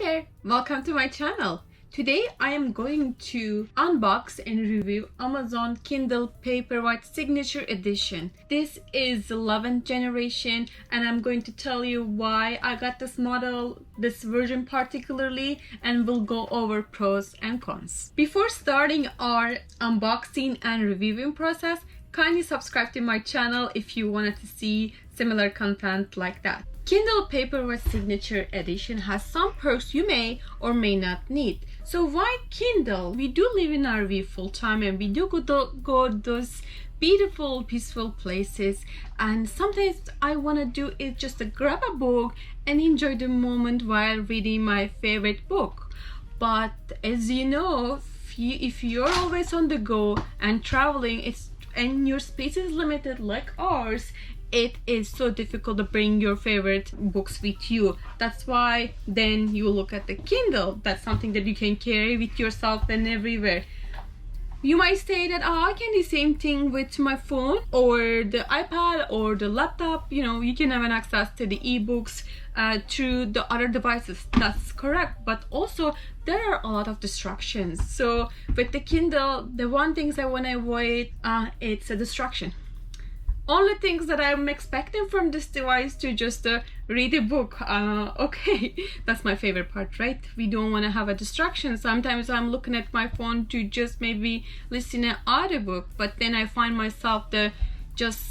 there, welcome to my channel. Today I am going to unbox and review Amazon Kindle Paperwhite Signature Edition. This is 11th generation and I'm going to tell you why I got this model, this version particularly, and we'll go over pros and cons. Before starting our unboxing and reviewing process, kindly subscribe to my channel if you wanted to see similar content like that. Kindle Paperwhite Signature Edition has some perks you may or may not need. So why Kindle? We do live in RV full time and we do go those beautiful, peaceful places, and sometimes I want to do is just to grab a book and enjoy the moment while reading my favorite book. But as you know, if you're always on the go and traveling, and your space is limited like ours, it is so difficult to bring your favorite books with you. That's why then you look at the Kindle. That's something that you can carry with yourself and everywhere. You might say that, oh, I can do the same thing with my phone or the iPad or the laptop. You know, you can have an access to the ebooks through the other devices. That's correct, but also there are a lot of distractions. So with the Kindle, the one things I want to avoid, it's a distraction. Only things that I'm expecting from this device to just read a book. Okay, that's my favorite part, right? We don't want to have a distraction. Sometimes I'm looking at my phone to just maybe listen to an audiobook, but then I find myself just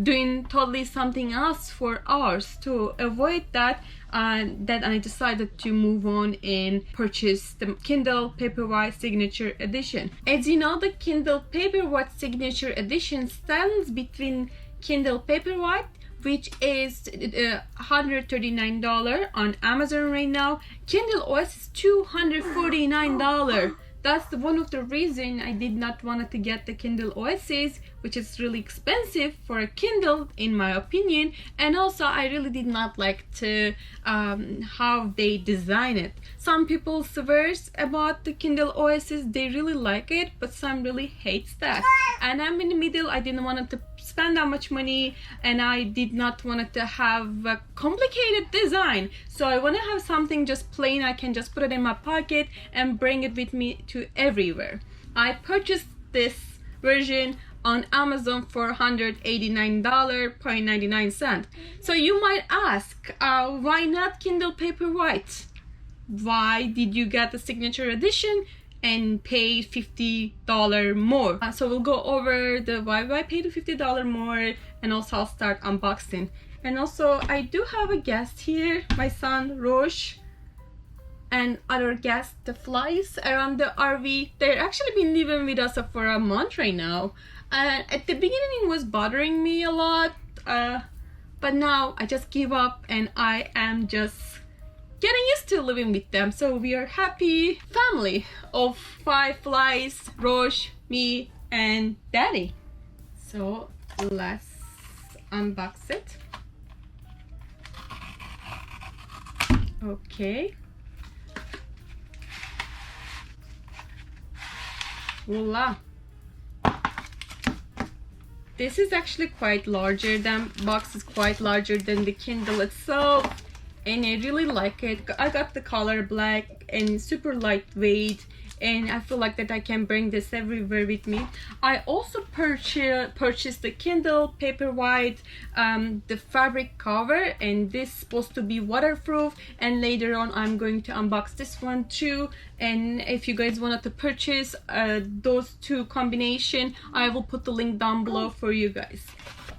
doing totally something else for hours. To avoid that, that I decided to move on and purchase the Kindle Paperwhite Signature Edition. As you know, the Kindle Paperwhite Signature Edition stands between Kindle Paperwhite, which is $139 on Amazon right now. Kindle OS is $249. That's one of the reasons I did not want to get the Kindle OSs, which is really expensive for a Kindle in my opinion, and also I really did not like to how they design it. Some people swears about the Kindle OSs, they really like it, but some really hates that. And I'm in the middle. I didn't want to spend that much money and I did not want to have a complicated design, so I want to have something just plain. I can just put it in my pocket and bring it with me to everywhere. I purchased this version on Amazon for $189.99. So you might ask, why not Kindle Paperwhite? Why did you get the signature edition and pay $50 more? So we'll go over the why I paid $50 more, and also I'll start unboxing. And also I do have a guest here, my son Roche, and other guests, the flies around the RV. They're actually been living with us for a month right now. At the beginning it was bothering me a lot, but now I just give up and I am just getting used to living with them. So we are happy family of 5 flies, Roche, me, and Daddy. So let's unbox it. Okay. Voila. This is actually quite larger. The box is quite larger than the Kindle itself, and I really like it. I got the color black and super lightweight, and I feel like that I can bring this everywhere with me. I also purchased the Kindle Paperwhite, the fabric cover, and this is supposed to be waterproof, and later on I'm going to unbox this one too. And if you guys wanted to purchase those two combination, I will put the link down below for you guys.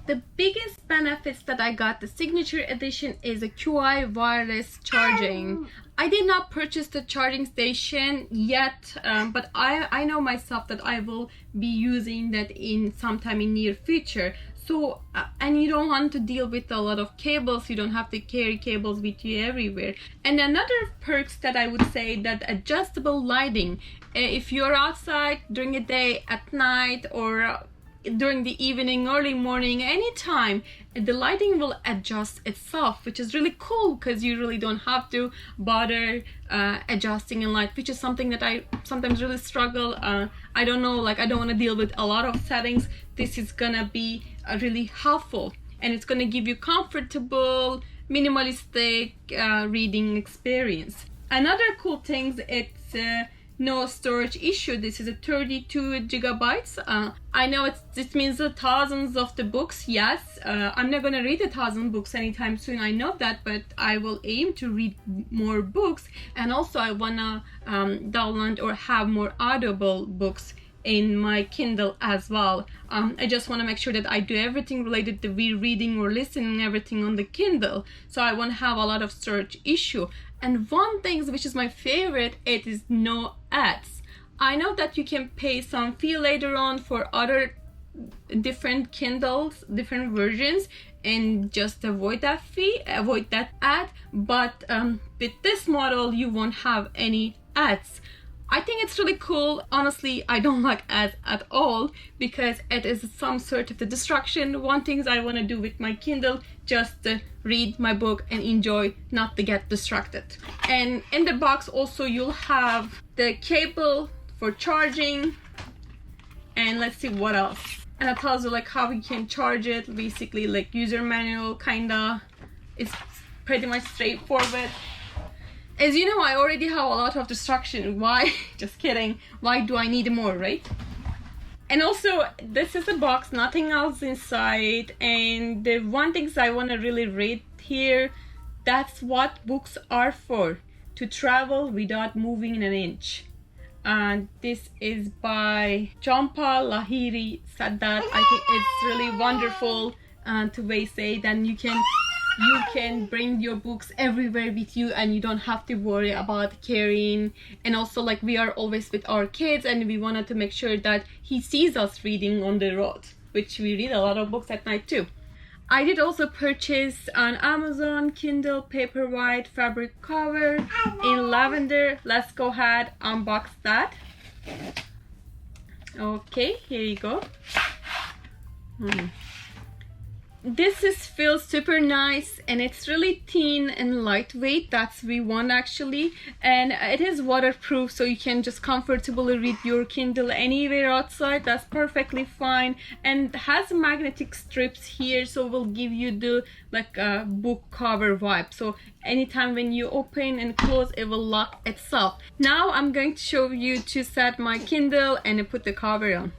The biggest benefits that I got the signature edition is a QI wireless charging. I did not purchase the charging station yet, but I know myself that I will be using that in sometime in near future. So and you don't want to deal with a lot of cables. You don't have to carry cables with you everywhere. And another perks that I would say, that adjustable lighting. If you're outside during the day, at night, or during the evening, early morning, anytime, the lighting will adjust itself, which is really cool because you really don't have to bother adjusting a light, which is something that I sometimes really struggle. I don't know, like I don't want to deal with a lot of settings. This is gonna be really helpful, and it's gonna give you comfortable, minimalistic reading experience. Another cool thing, it's no storage issue. This is a 32 gigabytes. I know this means thousands of the books. Yes, I'm not gonna read 1,000 books anytime soon, I know that, but I will aim to read more books, and also I wanna download or have more audible books in my Kindle as well. I just want to make sure that I do everything related to reading or listening, everything on the Kindle, so I won't have a lot of storage issue. And one thing which is my favorite, it is no ads. I know that you can pay some fee later on for other different Kindles, different versions, and just avoid that fee, avoid that ad, but with this model you won't have any ads. I think it's really cool. Honestly, I don't like ads at all because it is some sort of the distraction. One thing I want to do with my Kindle, just read my book and enjoy, not to get distracted. And in the box also you'll have the cable for charging, and let's see what else. And it tells you like how you can charge it, basically like user manual kinda. It's pretty much straightforward. As you know, I already have a lot of distraction. Why? Just kidding. Why do I need more, right? And also, this is a box, nothing else inside. And the one thing I want to really read here, that's what books are for. To travel without moving an inch. And this is by Jhampa Lahiri said that. I think it's really wonderful to say that you can bring your books everywhere with you and you don't have to worry about carrying. And also, like, we are always with our kids and we wanted to make sure that he sees us reading on the road, which we read a lot of books at night too. I did also purchase on Amazon Kindle Paperwhite fabric cover in lavender. Let's go ahead, unbox that. Okay, here you go. This feels super nice, and it's really thin and lightweight. That's we want actually, and it is waterproof, so you can just comfortably read your Kindle anywhere outside. That's perfectly fine, and has magnetic strips here, so will give you the like a book cover vibe. So anytime when you open and close, it will lock itself. Now I'm going to show you to set my Kindle and put the cover on.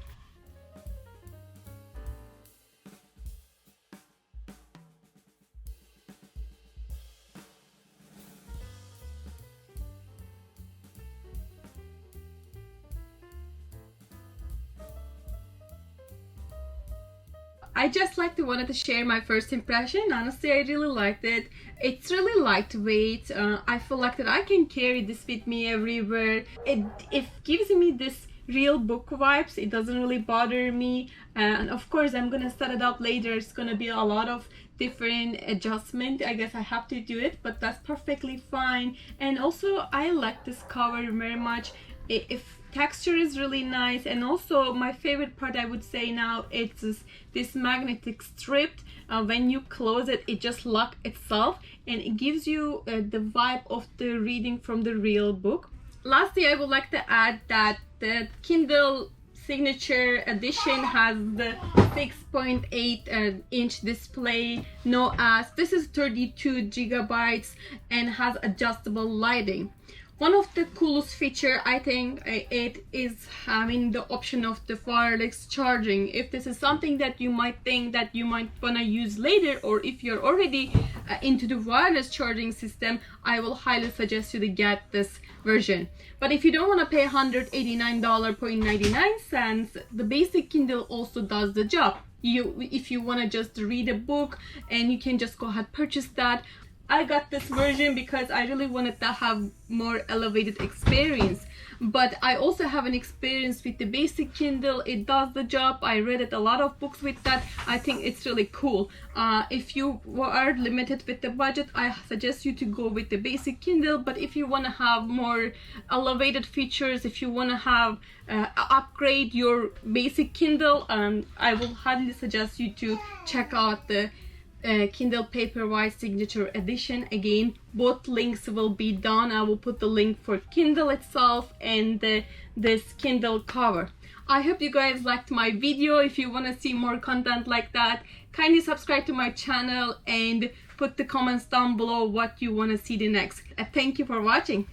I just wanted to share my first impression. Honestly, I really liked it. It's really lightweight. I feel like that I can carry this with me everywhere. It gives me this real book vibes. It doesn't really bother me. And of course, I'm gonna set it up later. It's gonna be a lot of different adjustment. I guess I have to do it, but that's perfectly fine. And also, I like this cover very much. If texture is really nice, and also my favorite part I would say now, it's this magnetic strip. When you close it, it just locks itself and it gives you the vibe of the reading from the real book. Lastly, I would like to add that the Kindle Signature Edition has the 6.8 inch display, no ads. This is 32 gigabytes and has adjustable lighting. One of the coolest feature, I think, it is having the option of the wireless charging. If this is something that you might think that you might wanna use later, or if you're already into the wireless charging system, I will highly suggest you to get this version. But if you don't want to pay $189.99, the basic Kindle also does the job. If you want to just read a book, and you can just go ahead purchase that. I got this version because I really wanted to have more elevated experience, but I also have an experience with the basic Kindle. It does the job. I read a lot of books with that. I think it's really cool. If you are limited with the budget, I suggest you to go with the basic Kindle. But if you want to have more elevated features, if you want to have upgrade your basic Kindle, I will highly suggest you to check out the Kindle Paperwhite Signature Edition. Again, both links will be down. I will put the link for Kindle itself and this Kindle cover. I hope you guys liked my video. If you want to see more content like that, kindly subscribe to my channel and put the comments down below what you want to see the next. Thank you for watching.